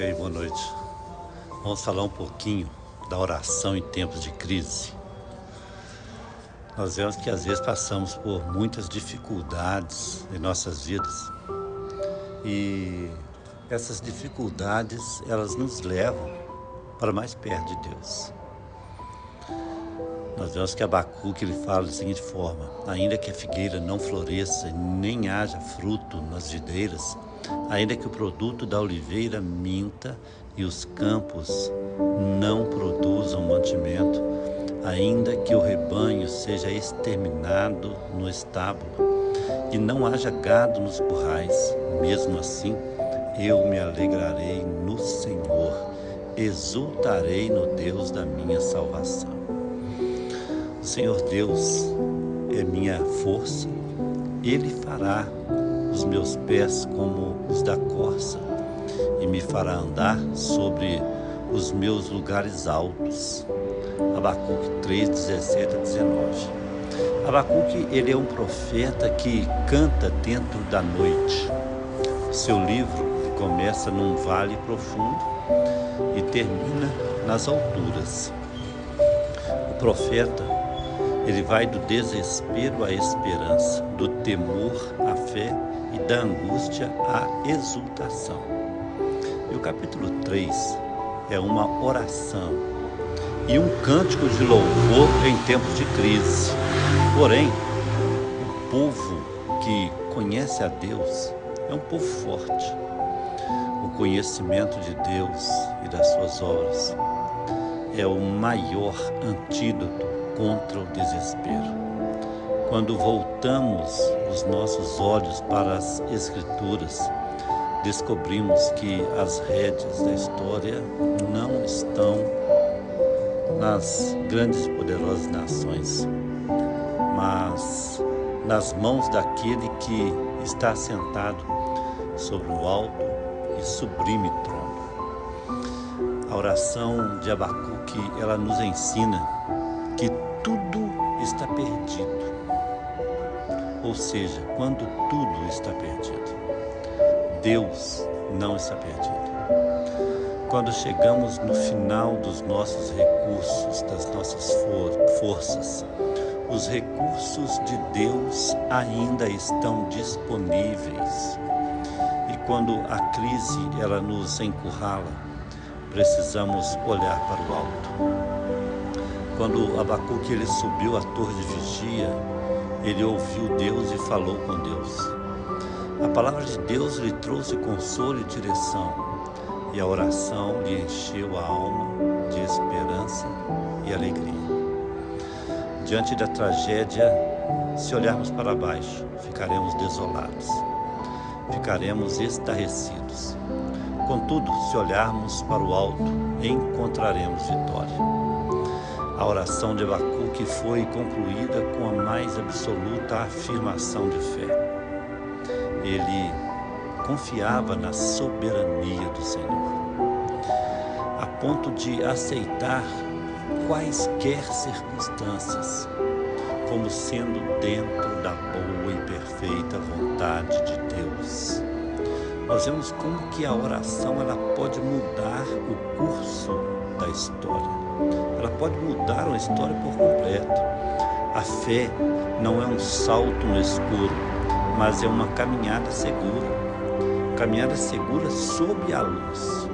E aí, boa noite. Vamos falar um pouquinho da oração em tempos de crise. Nós vemos que às vezes passamos por muitas dificuldades em nossas vidas e essas dificuldades, elas nos levam para mais perto de Deus. Nós vemos que Abacuque ele fala da seguinte forma: ainda que a figueira não floresça e nem haja fruto nas videiras, ainda que o produto da oliveira minta e os campos não produzam mantimento, ainda que o rebanho seja exterminado no estábulo e não haja gado nos currais, mesmo assim eu me alegrarei no Senhor, exultarei no Deus da minha salvação. O Senhor Deus é minha força, Ele fará os meus pés como os da corça e me fará andar sobre os meus lugares altos. Abacuque 3, 17 a 19. Abacuque ele é um profeta que canta dentro da noite. O seu livro começa num vale profundo e termina nas alturas. O profeta ele vai do desespero à esperança, do temor à fé e da angústia à exultação. E o capítulo 3 é uma oração e um cântico de louvor em tempos de crise. Porém, o povo que conhece a Deus é um povo forte. O conhecimento de Deus e das suas obras é o maior antídoto contra o desespero. Quando voltamos os nossos olhos para as Escrituras, descobrimos que as rédeas da história não estão nas grandes e poderosas nações, mas nas mãos daquele que está sentado sobre o alto e sublime trono. A oração de Abacuque, ela nos ensina que tudo está perdido. Ou seja, quando tudo está perdido, Deus não está perdido. Quando chegamos no final dos nossos recursos, das nossas forças, os recursos de Deus ainda estão disponíveis. E quando a crise ela nos encurrala, precisamos olhar para o alto. Quando Abacuque ele subiu à torre de vigia, ele ouviu Deus e falou com Deus. A palavra de Deus lhe trouxe consolo e direção, e a oração lhe encheu a alma de esperança e alegria. Diante da tragédia, se olharmos para baixo, ficaremos desolados, ficaremos estarrecidos. Contudo, se olharmos para o alto, encontraremos vitória. A oração de Abacuque foi concluída com a mais absoluta afirmação de fé. Ele confiava na soberania do Senhor, a ponto de aceitar quaisquer circunstâncias, como sendo dentro da boa e perfeita vontade de Deus. Nós vemos como que a oração ela pode mudar o curso da história. Ela pode mudar uma história por completo. A fé não é um salto no escuro, mas é uma caminhada segura. Caminhada segura sob a luz.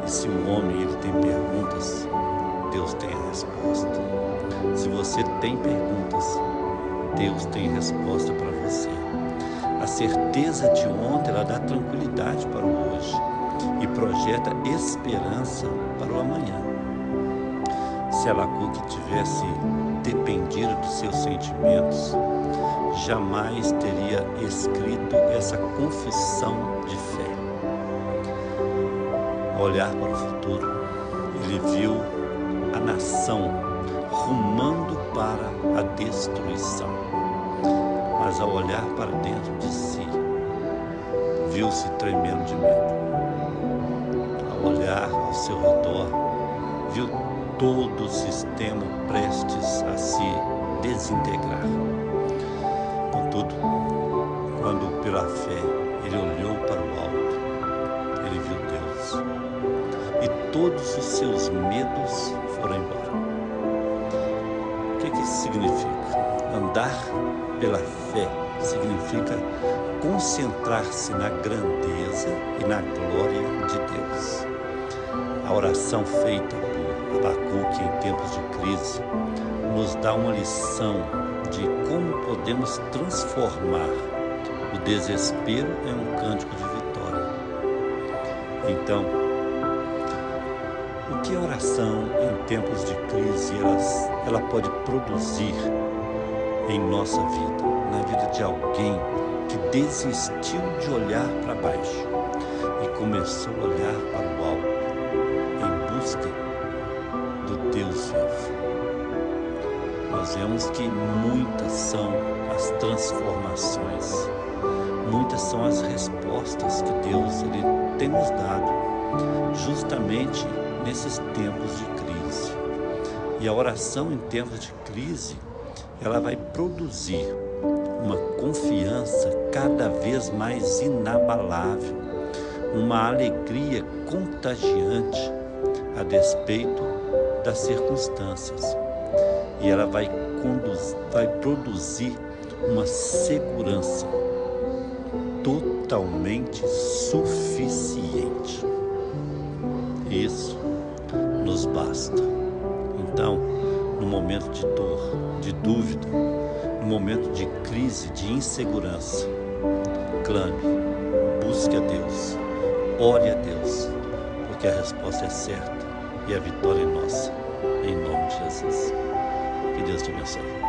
E se o homem ele tem perguntas, Deus tem a resposta. Se você tem perguntas, Deus tem resposta para você. A certeza de ontem ela dá tranquilidade para o hoje e projeta esperança para o amanhã. Se Abacuque tivesse dependido dos seus sentimentos, jamais teria escrito essa confissão de fé. Ao olhar para o futuro, ele viu a nação rumando para a destruição. Mas ao olhar para dentro de si, viu-se tremendo de medo. Ao olhar ao seu redor, viu todo o sistema prestes a se desintegrar. Contudo, quando pela fé ele olhou para o alto, ele viu Deus. todos os seus medos foram embora. O que isso significa? Andar pela fé significa concentrar-se na grandeza e na glória de Deus. A oração feita por Abacuque em tempos de crise nos dá uma lição de como podemos transformar o desespero em um cântico de vitória. Então, o que a oração em tempos de crise ela pode produzir em nossa vida, na vida de alguém que desistiu de olhar para baixo e começou a olhar para o alto em busca do Deus vivo? Nós vemos que muitas são as transformações, muitas são as respostas que Deus ele tem nos dado justamente nesses tempos de crise. E a oração em tempos de crise, ela vai produzir uma confiança cada vez mais inabalável, uma alegria contagiante a despeito das circunstâncias. E ela vai produzir uma segurança totalmente suficiente. Isso nos basta. Então, no momento de dor, de dúvida, no momento de crise, de insegurança, clame, busque a Deus, ore a Deus, porque a resposta é certa e a vitória é nossa, em nome de Jesus. Que Deus te abençoe.